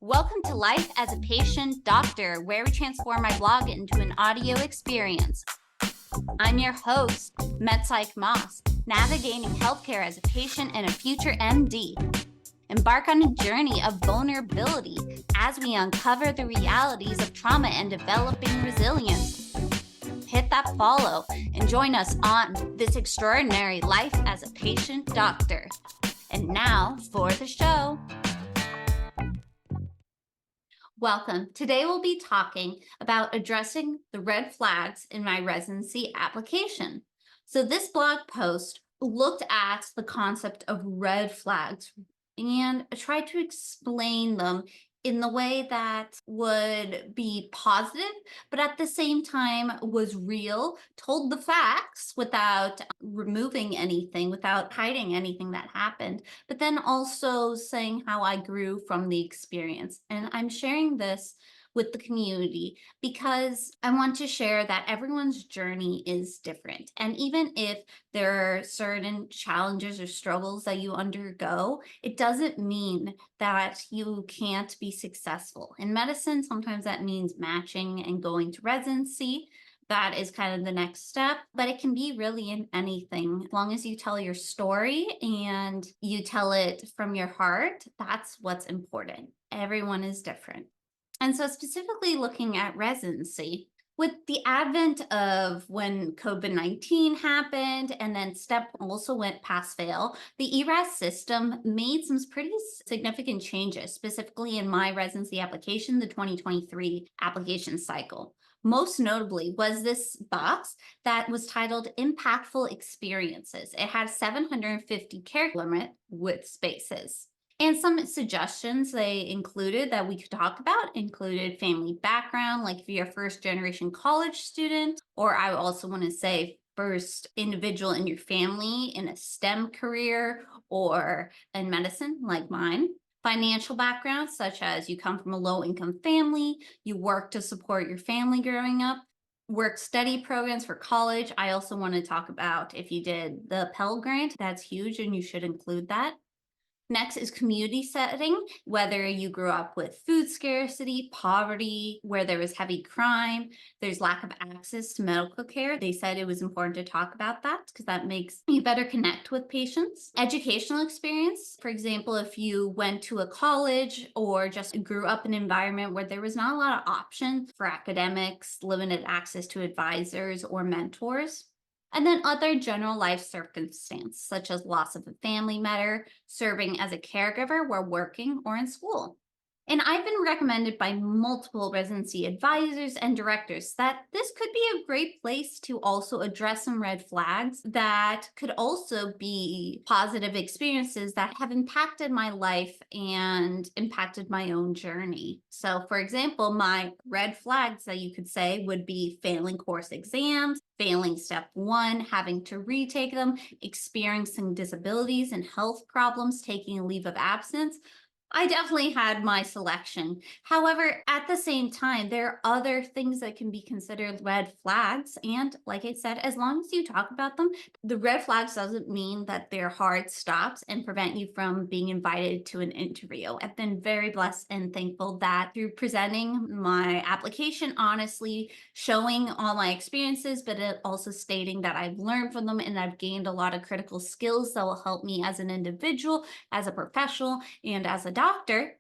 Welcome to Life as a Patient Doctor, where we transform my blog into an audio experience. I'm your host, MedPsych Moss, navigating healthcare as a patient and a future MD. Embark on a journey of vulnerability as we uncover the realities of trauma and developing resilience. Hit that follow and join us on this extraordinary life as a patient doctor. And now for the show. Welcome. Today we'll be talking about addressing the red flags in my residency application. So this blog post looked at the concept of red flags and tried to explain them in the way that would be positive, but at the same time was real, told the facts without removing anything, without hiding anything that happened, but then also saying how I grew from the experience. And I'm sharing this with the community because I want to share that everyone's journey is different. And even if there are certain challenges or struggles that you undergo, it doesn't mean that you can't be successful. In medicine, sometimes that means matching and going to residency. That is kind of the next step, but it can be really in anything. As long as you tell your story and you tell it from your heart, that's what's important. Everyone is different. And so specifically looking at residency, with the advent of when COVID-19 happened and then STEP also went pass-fail, the ERAS system made some pretty significant changes, specifically in my residency application, the 2023 application cycle. Most notably was this box that was titled Impactful Experiences. It had 750 character limit with spaces. And some suggestions they included that we could talk about included family background, like if you're a first generation college student, or I also want to say first individual in your family in a STEM career or in medicine like mine. Financial background, such as you come from a low income family, you work to support your family growing up. Work study programs for college. I also want to talk about if you did the Pell Grant, that's huge and you should include that. Next is community setting, whether you grew up with food scarcity, poverty, where there was heavy crime, there's lack of access to medical care. They said it was important to talk about that because that makes you better connect with patients. Educational experience, for example, if you went to a college or just grew up in an environment where there was not a lot of options for academics, limited access to advisors or mentors. And then other general life circumstances, such as loss of a family member, serving as a caregiver while working or in school. And I've been recommended by multiple residency advisors and directors that this could be a great place to also address some red flags that could also be positive experiences that have impacted my life and impacted my own journey. So for example, my red flags that you could say would be failing course exams, failing step 1, having to retake them, experiencing disabilities and health problems, taking a leave of absence. I definitely had my selection. However, at the same time, there are other things that can be considered red flags. And like I said, as long as you talk about them, the red flags doesn't mean that they're hard stops and prevent you from being invited to an interview. I've been very blessed and thankful that through presenting my application, honestly, showing all my experiences, but also stating that I've learned from them and I've gained a lot of critical skills that will help me as an individual, as a professional, and as a doctor,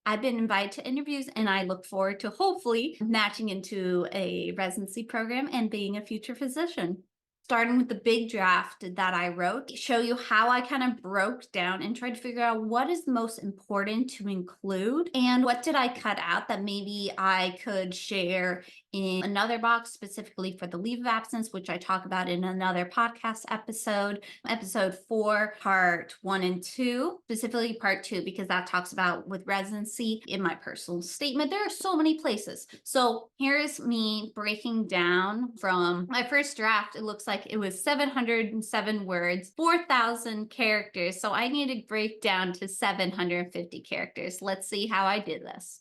I've been invited to interviews and I look forward to hopefully matching into a residency program and being a future physician. Starting with the big draft that I wrote, show you how I kind of broke down and tried to figure out what is the most important to include and what did I cut out that maybe I could share in another box specifically for the leave of absence, which I talk about in another podcast episode 4, part 1 and 2, specifically part 2, because that talks about with residency in my personal statement. There are so many places. So here's me breaking down from my first draft. It looks like it was 707 words, 4,000 characters. So I need to break down to 750 characters. Let's see how I did this.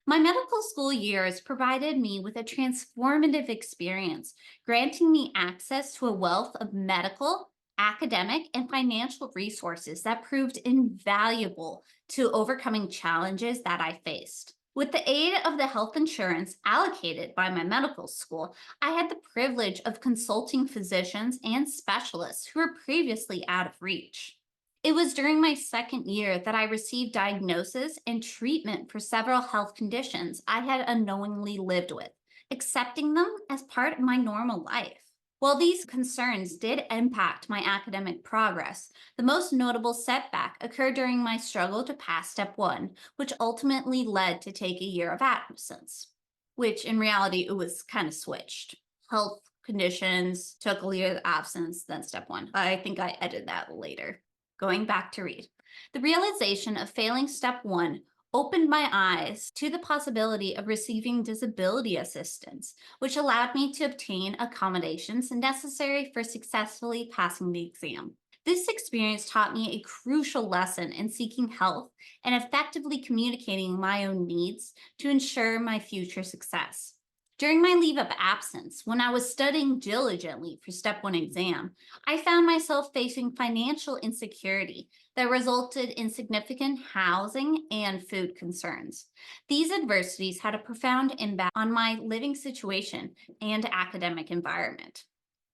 My medical school years provided me with a transformative experience, granting me access to a wealth of medical, academic and financial resources that proved invaluable to overcoming challenges that I faced. With the aid of the health insurance allocated by my medical school, I had the privilege of consulting physicians and specialists who were previously out of reach. It was during my second year that I received diagnosis and treatment for several health conditions I had unknowingly lived with, accepting them as part of my normal life. While these concerns did impact my academic progress, the most notable setback occurred during my struggle to pass step one, which ultimately led to take a year of absence, which in reality it was kind of switched. Health conditions took a year of absence, then step one. I think I edited that later. Going back to read. The realization of failing step one opened my eyes to the possibility of receiving disability assistance, which allowed me to obtain accommodations necessary for successfully passing the exam. This experience taught me a crucial lesson in seeking help and effectively communicating my own needs to ensure my future success. During my leave of absence, when I was studying diligently for step one exam, I found myself facing financial insecurity that resulted in significant housing and food concerns. These adversities had a profound impact on my living situation and academic environment.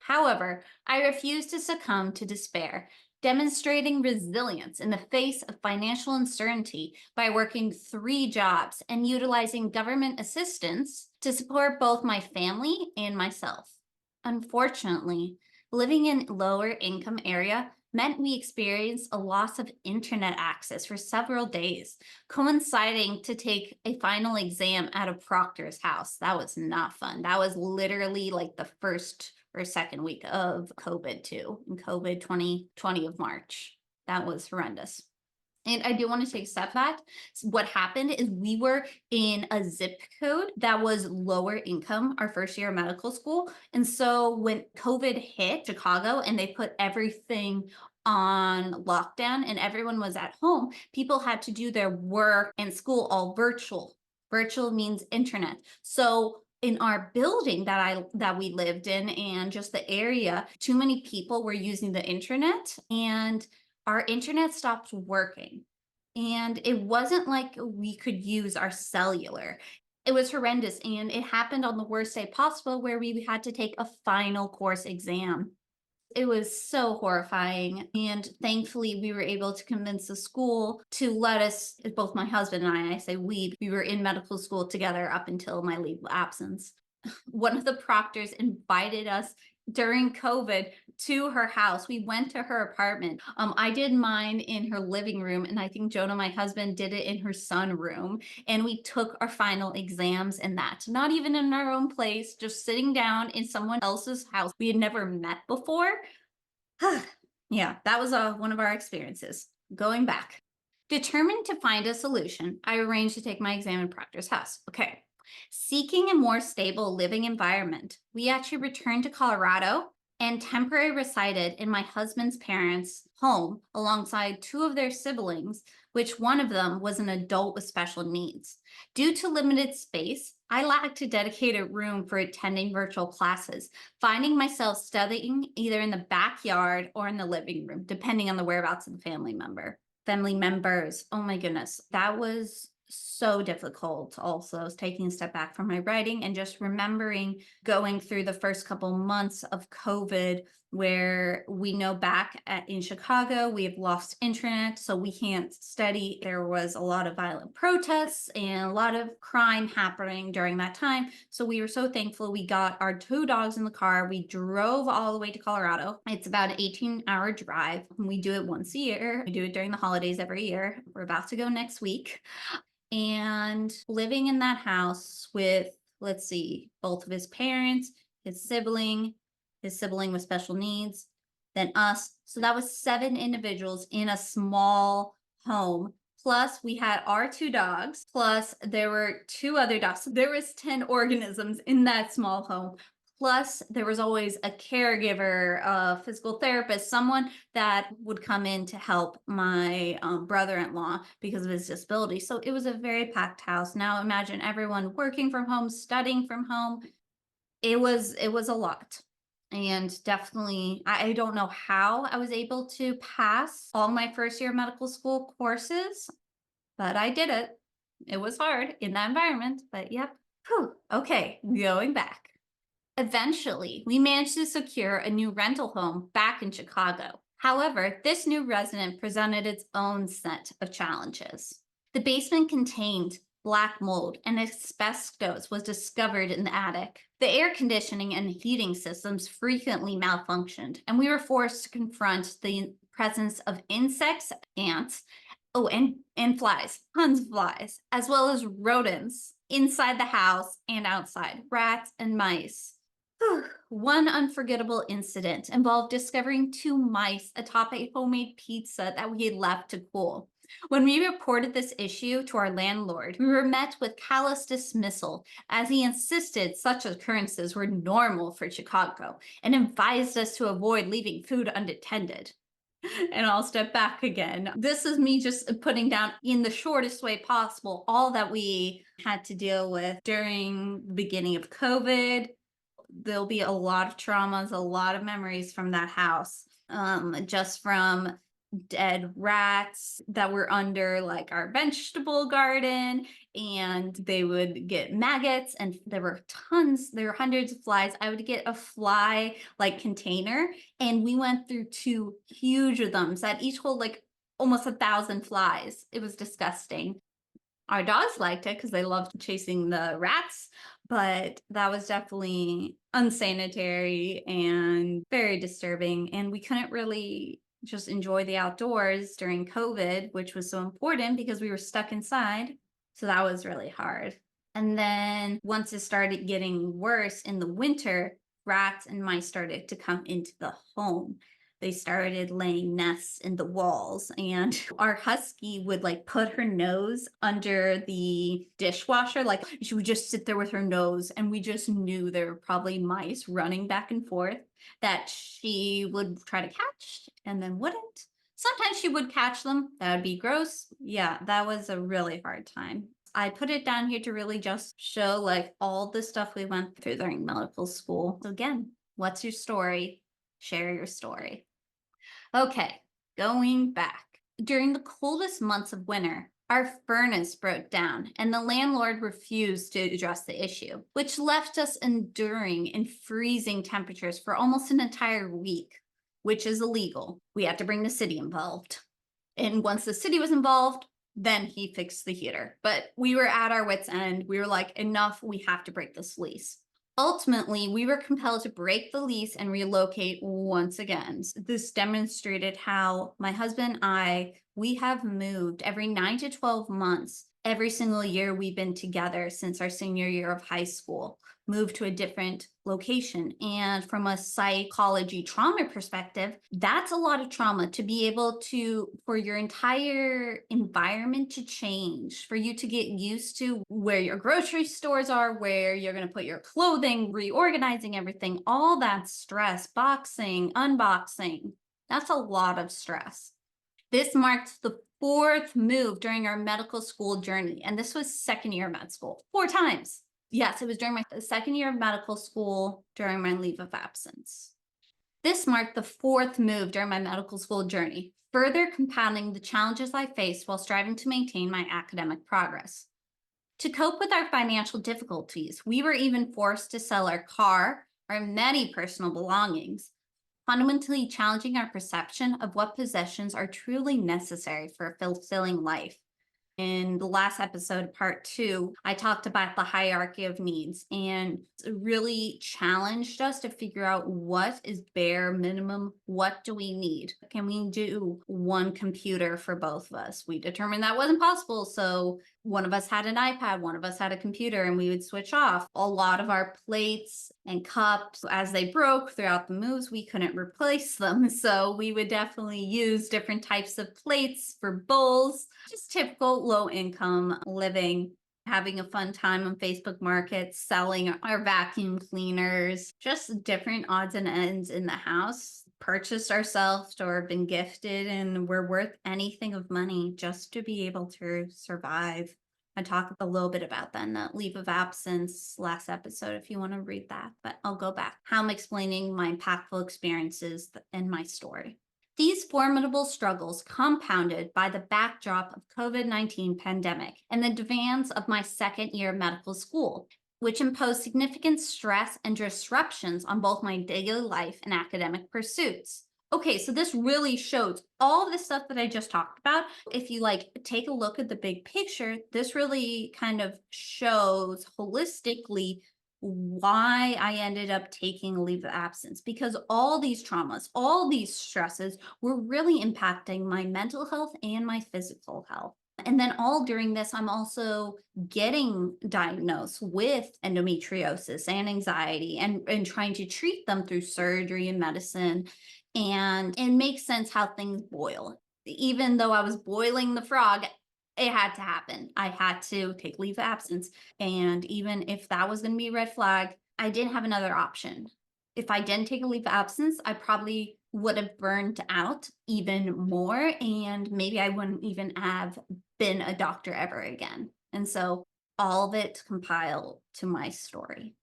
However, I refused to succumb to despair, demonstrating resilience in the face of financial uncertainty by working three jobs and utilizing government assistance to support both my family and myself. Unfortunately, living in lower income area meant we experienced a loss of internet access for several days, coinciding to take a final exam at a proctor's house. That was not fun. That was literally like the first or second week of COVID too, in COVID 2020 of March. That was horrendous. And I do want to take a step back. What happened is we were in a zip code that was lower income our first year of medical school. And so when COVID hit Chicago and they put everything on lockdown and everyone was at home, people had to do their work and school all virtual. Virtual means internet. So in our building that we lived in and just the area, too many people were using the internet and our internet stopped working. And it wasn't like we could use our cellular. It was horrendous. And it happened on the worst day possible where we had to take a final course exam. It was so horrifying. And thankfully, we were able to convince the school to let us, both my husband and I say we were in medical school together up until my leave of absence. One of the proctors invited us during COVID to her house. We went to her apartment. I did mine in her living room, and I think Jonah, my husband, did it in her sunroom. And we took our final exams in that. Not even in our own place, just sitting down in someone else's house we had never met before. Yeah, that was one of our experiences. Going back. Determined to find a solution, I arranged to take my exam in proctor's house. Okay. Seeking a more stable living environment, we actually returned to Colorado and temporarily resided in my husband's parents' home alongside two of their siblings, which one of them was an adult with special needs. Due to limited space, I lacked a dedicated room for attending virtual classes, finding myself studying either in the backyard or in the living room, depending on the whereabouts of the family members. Oh my goodness, that was so difficult. Also, I was taking a step back from my writing and just remembering going through the first couple months of COVID, where we know in Chicago, we have lost internet, so we can't study. There was a lot of violent protests and a lot of crime happening during that time. So we were so thankful we got our two dogs in the car. We drove all the way to Colorado. It's about an 18-hour drive. We do it once a year. We do it during the holidays every year. We're about to go next week. And living in that house with, let's see, both of his parents, his sibling with special needs, then us. So that was 7 individuals in a small home. Plus we had our 2 dogs, plus there were 2 other dogs. So there was 10 organisms in that small home. Plus, there was always a caregiver, a physical therapist, someone that would come in to help my brother-in-law because of his disability. So it was a very packed house. Now imagine everyone working from home, studying from home. It was a lot. And definitely, I don't know how I was able to pass all my first year medical school courses, but I did it. It was hard in that environment, but yep. Whew. Okay, going back. Eventually, we managed to secure a new rental home back in Chicago. However, this new resident presented its own set of challenges. The basement contained black mold and asbestos was discovered in the attic. The air conditioning and heating systems frequently malfunctioned, and we were forced to confront the presence of insects, ants, oh, and flies, tons of flies, as well as rodents inside the house and outside, rats and mice. One unforgettable incident involved discovering two mice atop a homemade pizza that we had left to cool. When we reported this issue to our landlord, we were met with callous dismissal as he insisted such occurrences were normal for Chicago and advised us to avoid leaving food unattended. And I'll step back again. This is me just putting down in the shortest way possible all that we had to deal with during the beginning of COVID. There'll be a lot of traumas, a lot of memories from that house. Just from dead rats that were under like our vegetable garden, and they would get maggots, and there were hundreds of flies. I would get a fly like container, and we went through two huge of them that each hold like almost 1,000 flies. It was disgusting. Our dogs liked it because they loved chasing the rats, but that was definitely unsanitary and very disturbing. And we couldn't really just enjoy the outdoors during COVID, which was so important because we were stuck inside. So that was really hard. And then once it started getting worse in the winter, rats and mice started to come into the home. They started laying nests in the walls, and our husky would like put her nose under the dishwasher. Like she would just sit there with her nose, and we just knew there were probably mice running back and forth that she would try to catch and then wouldn't. Sometimes she would catch them. That would be gross. Yeah, that was a really hard time. I put it down here to really just show like all the stuff we went through during medical school. So again, what's your story? Share your story. Okay, going back. During the coldest months of winter, our furnace broke down and the landlord refused to address the issue, which left us enduring in freezing temperatures for almost an entire week, which is illegal. We had to bring the city involved. And once the city was involved, then he fixed the heater. But we were at our wits' end. We were like, enough, we have to break this lease. Ultimately, we were compelled to break the lease and relocate once again. This demonstrated how my husband and we have moved every 9 to 12 months. Every single year we've been together since our senior year of high school, moved to a different location. And from a psychology trauma perspective, that's a lot of trauma to be able to, for your entire environment to change, for you to get used to where your grocery stores are, where you're going to put your clothing, reorganizing everything, all that stress, boxing, unboxing. That's a lot of stress. This marked the fourth move during our medical school journey. And this was second year of med school, 4 times. Yes, it was during my second year of medical school during my leave of absence. This marked the fourth move during my medical school journey, further compounding the challenges I faced while striving to maintain my academic progress. To cope with our financial difficulties, we were even forced to sell our car, our many personal belongings, fundamentally challenging our perception of what possessions are truly necessary for a fulfilling life. In the last episode, part 2, I talked about the hierarchy of needs, and it really challenged us to figure out what is bare minimum, what do we need? Can we do one computer for both of us? We determined that wasn't possible, so one of us had an iPad, one of us had a computer, and we would switch off. A lot of our plates and cups, as they broke throughout the moves, we couldn't replace them. So we would definitely use different types of plates for bowls, just typical low income living, having a fun time on Facebook Markets, selling our vacuum cleaners, just different odds and ends in the house, purchased ourselves or been gifted, and we're worth anything of money just to be able to survive. I talked a little bit about that in the leave of absence last episode if you want to read that, but I'll go back. How I'm explaining my impactful experiences in my story. These formidable struggles compounded by the backdrop of COVID-19 pandemic and the demands of my second year of medical school, which imposed significant stress and disruptions on both my daily life and academic pursuits. Okay, so this really shows all the stuff that I just talked about. If you take a look at the big picture, this really kind of shows holistically why I ended up taking a leave of absence, because all these traumas, all these stresses were really impacting my mental health and my physical health. And then all during this, I'm also getting diagnosed with endometriosis and anxiety and trying to treat them through surgery and medicine. And it makes sense how things boil. Even though I was boiling the frog, it had to happen. I had to take leave of absence. And even if that was going to be a red flag, I didn't have another option. If I didn't take a leave of absence, I probably would have burned out even more. And maybe I wouldn't even have been a doctor ever again. And so all of it compiled to my story.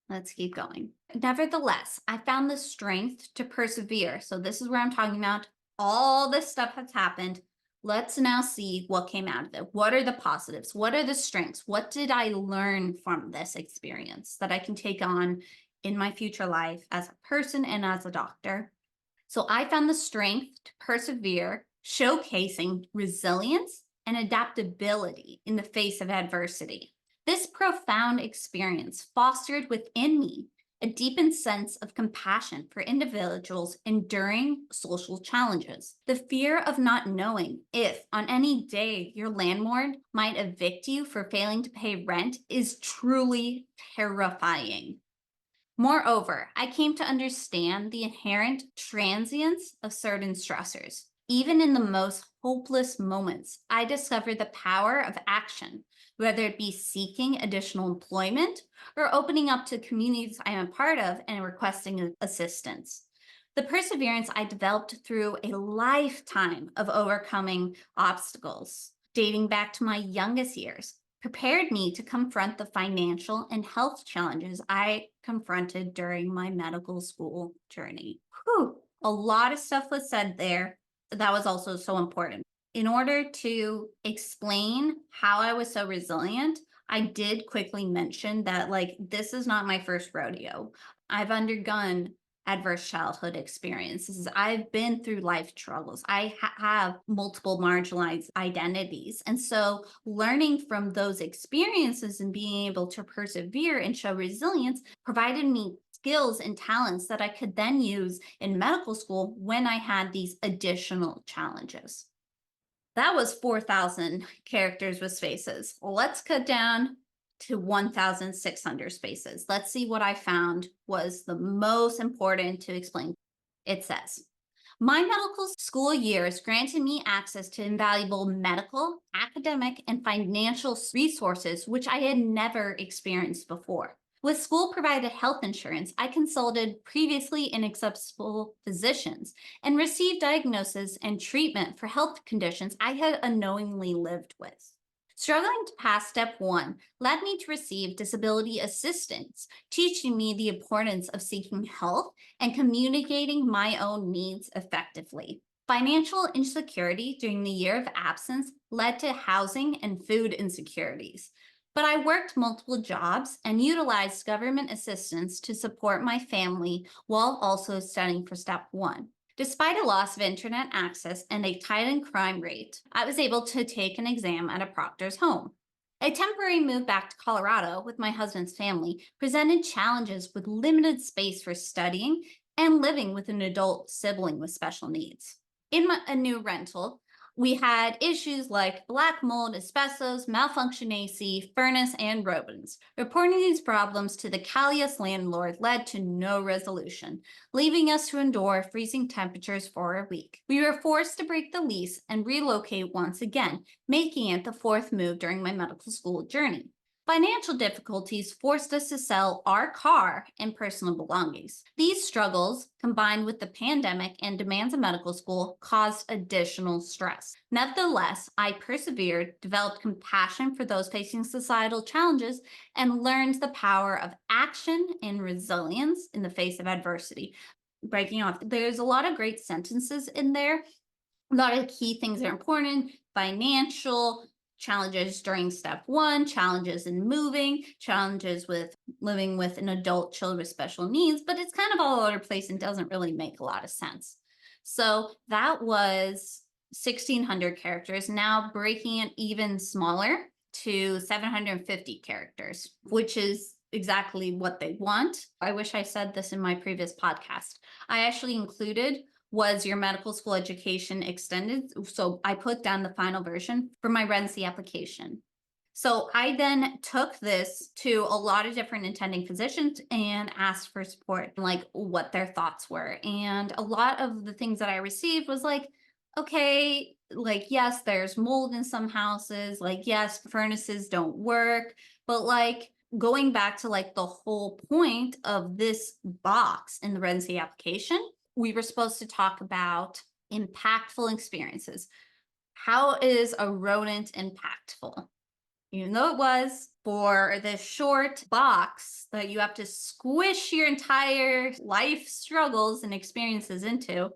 Let's keep going. Nevertheless, I found the strength to persevere. So this is where I'm talking about all this stuff has happened. Let's now see what came out of it. What are the positives? What are the strengths? What did I learn from this experience that I can take on in my future life as a person and as a doctor? So I found the strength to persevere, showcasing resilience and adaptability in the face of adversity. This profound experience fostered within me a deepened sense of compassion for individuals enduring social challenges. The fear of not knowing if on any day your landlord might evict you for failing to pay rent is truly terrifying. Moreover, I came to understand the inherent transience of certain stressors. Even in the most hopeless moments, I discovered the power of action, whether it be seeking additional employment or opening up to communities I am a part of and requesting assistance. The perseverance I developed through a lifetime of overcoming obstacles, dating back to my youngest years, prepared me to confront the financial and health challenges I confronted during my medical school journey. Whew, a lot of stuff was said there. That was also so important. In order to explain how I was so resilient, I did quickly mention that, this is not my first rodeo. I've undergone adverse childhood experiences. I've been through life struggles. I have multiple marginalized identities. And so learning from those experiences and being able to persevere and show resilience provided me skills and talents that I could then use in medical school when I had these additional challenges. That was 4,000 characters with spaces. Let's cut down to 1,600 spaces. Let's see what I found was the most important to explain. It says, my medical school years granted me access to invaluable medical, academic, and financial resources, which I had never experienced before. With school-provided health insurance, I consulted previously inaccessible physicians and received diagnosis and treatment for health conditions I had unknowingly lived with. Struggling to pass step 1 led me to receive disability assistance, teaching me the importance of seeking help and communicating my own needs effectively. Financial insecurity during the year of absence led to housing and food insecurities. But I worked multiple jobs and utilized government assistance to support my family while also studying for step 1. Despite a loss of internet access and a tightened crime rate, I was able to take an exam at a proctor's home. A temporary move back to Colorado with my husband's family presented challenges with limited space for studying and living with an adult sibling with special needs. In a new rental, we had issues like black mold, asbestos, malfunction AC, furnace, and rodents. Reporting these problems to the callous landlord led to no resolution, leaving us to endure freezing temperatures for a week. We were forced to break the lease and relocate once again, making it the 4th move during my medical school journey. Financial difficulties forced us to sell our car and personal belongings. These struggles, combined with the pandemic and demands of medical school, caused additional stress. Nevertheless, I persevered, developed compassion for those facing societal challenges, and learned the power of action and resilience in the face of adversity. Breaking off, there's a lot of great sentences in there. A lot of key things that are important: financial challenges during step one, challenges in moving, challenges with living with an adult child with special needs, but it's kind of all over the place and doesn't really make a lot of sense. So that was 1600 characters. Now breaking it even smaller to 750 characters, which is exactly what they want. I wish I said this in my previous podcast. I actually included was your medical school education extended. So I put down the final version for my residency application. So I then took this to a lot of different intending physicians and asked for support, like what their thoughts were. And a lot of the things that I received was like, okay, like, yes, there's mold in some houses, like, yes, furnaces don't work, but like, going back to like the whole point of this box in the residency application, we were supposed to talk about impactful experiences. How is a rodent impactful? Even though it was for this short box that you have to squish your entire life struggles and experiences into,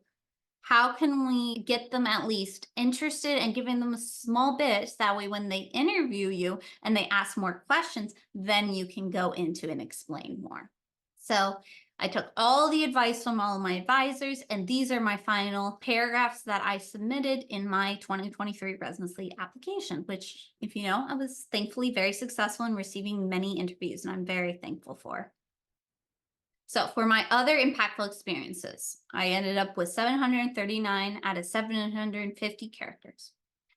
how can we get them at least interested and giving them a small bit? That way, when they interview you and they ask more questions, then you can go into and explain more. So I took all the advice from all of my advisors, and these are my final paragraphs that I submitted in my 2023 residency application, which, if you know, I was thankfully very successful in receiving many interviews, and I'm very thankful for. So for my other impactful experiences, I ended up with 739 out of 750 characters.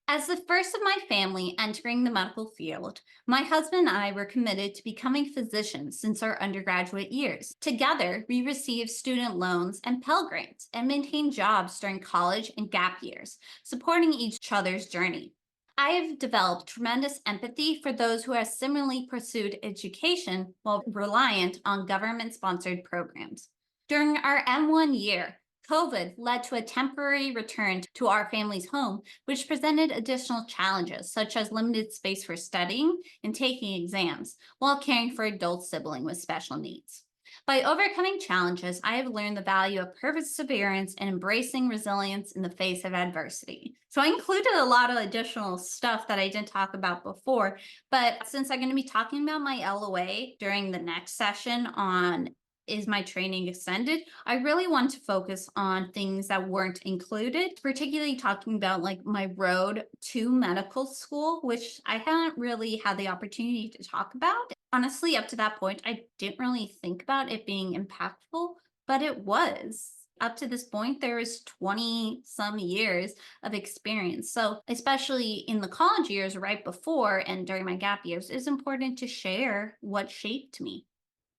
As the first of my family entering the medical field, my husband and I were committed to becoming physicians since our undergraduate years. Together, we received student loans and Pell Grants and maintained jobs during college and gap years, supporting each other's journey. I have developed tremendous empathy for those who have similarly pursued education while reliant on government-sponsored programs. During our M1 year, COVID led to a temporary return to our family's home, which presented additional challenges, such as limited space for studying and taking exams, while caring for adult sibling with special needs. By overcoming challenges, I have learned the value of perseverance and embracing resilience in the face of adversity. So I included a lot of additional stuff that I didn't talk about before, but since I'm going to be talking about my LOA during the next session on is my training extended, I really want to focus on things that weren't included, particularly talking about like my road to medical school, which I haven't really had the opportunity to talk about. Honestly, up to that point, I didn't really think about it being impactful, but it was. Up to this point, there was 20 some years of experience. So, especially in the college years right before and during my gap years, it's important to share what shaped me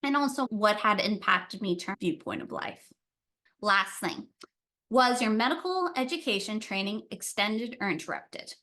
and also what had impacted me to viewpoint of life. Last thing, was your medical education training extended or interrupted?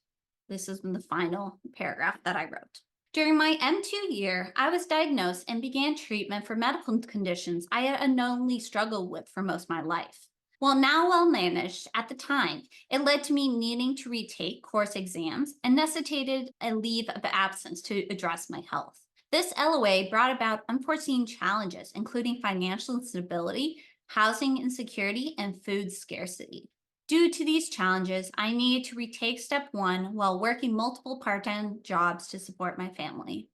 This is the final paragraph that I wrote. During my M2 year, I was diagnosed and began treatment for medical conditions I had unknowingly struggled with for most of my life. While now well managed, at the time, it led to me needing to retake course exams and necessitated a leave of absence to address my health. This LOA brought about unforeseen challenges, including financial instability, housing insecurity, and food scarcity. Due to these challenges, I needed to retake step one while working multiple part-time jobs to support my family.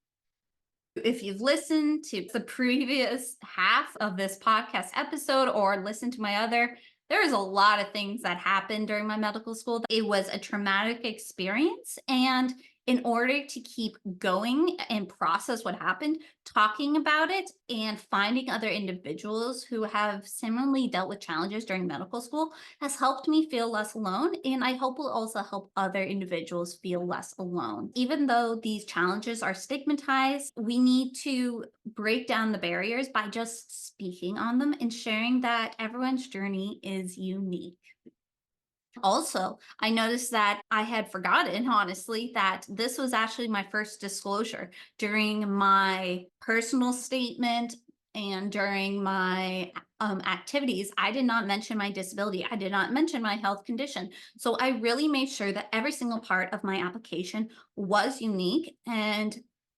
If you've listened to the previous half of this podcast episode or listened to my other, there was a lot of things that happened during my medical school. It was a traumatic experience. And in order to keep going and process what happened, talking about it and finding other individuals who have similarly dealt with challenges during medical school has helped me feel less alone. And I hope will also help other individuals feel less alone. Even though these challenges are stigmatized, we need to break down the barriers by just speaking on them and sharing that everyone's journey is unique. Also, I noticed that I had forgotten, honestly, that this was actually my first disclosure during my personal statement and during my activities. I did not mention my disability. I did not mention my health condition. So I really made sure that every single part of my application was unique. And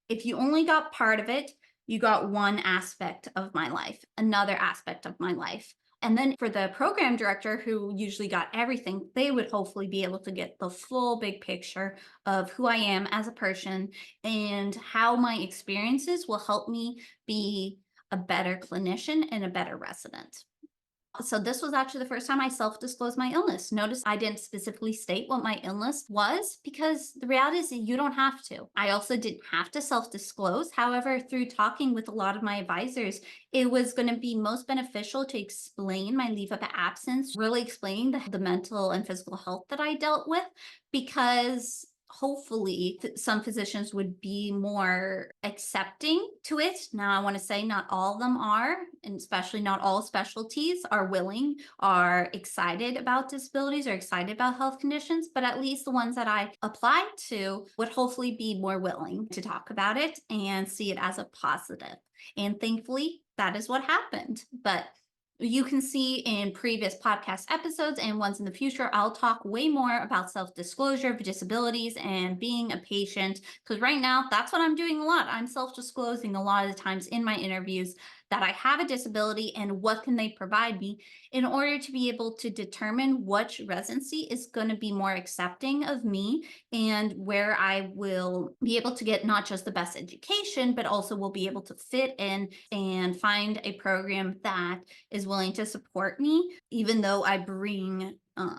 if you only got part of it, you got one aspect of my life, another aspect of my life. And then for the program director who usually got everything, they would hopefully be able to get the full big picture of who I am as a person and how my experiences will help me be a better clinician and a better resident. So this was actually the first time I self-disclosed my illness. Notice I didn't specifically state what my illness was because the reality is that you don't have to. I also didn't have to self-disclose. However, through talking with a lot of my advisors, it was going to be most beneficial to explain my leave of absence, really explain the mental and physical health that I dealt with, because hopefully some physicians would be more accepting to it. Now, I want to say not all of them are, and especially not all specialties are willing, are excited about disabilities or excited about health conditions, but at least the ones that I applied to would hopefully be more willing to talk about it and see it as a positive. And thankfully, that is what happened. But you can see in previous podcast episodes and ones in the future, I'll talk way more about self-disclosure of disabilities and being a patient, because right now that's what I'm doing a lot. I'm self-disclosing a lot of the times in my interviews that I have a disability and what can they provide me in order to be able to determine which residency is going to be more accepting of me and where I will be able to get not just the best education, but also will be able to fit in and find a program that is willing to support me, even though I bring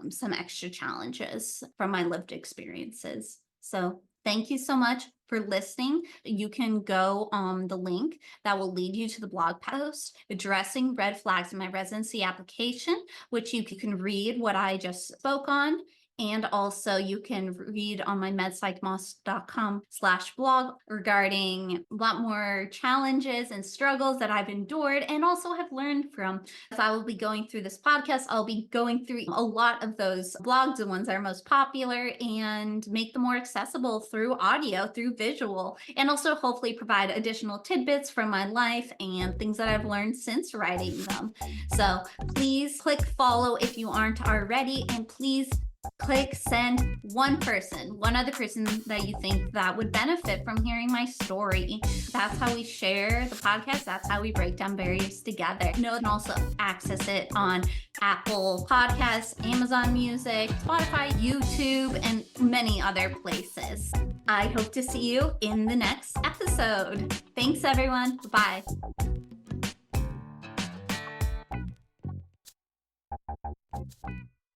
some extra challenges from my lived experiences. So thank you so much for listening. You can go on the link that will lead you to the blog post addressing red flags in my residency application, which you can read what I just spoke on. And also you can read on my medpsychmoss.com/blog regarding a lot more challenges and struggles that I've endured and also have learned from. As I will be going through this podcast, I'll be going through a lot of those blogs, the ones that are most popular, and make them more accessible through audio, through visual, and also hopefully provide additional tidbits from my life and things that I've learned since writing them. So please click follow if you aren't already, and please click send one other person that you think that would benefit from hearing my story. That's how we share the podcast. That's how we break down barriers together. You can also access it on Apple Podcasts, Amazon Music, Spotify, YouTube, and many other places. I hope to see you in the next episode. Thanks, everyone. Bye.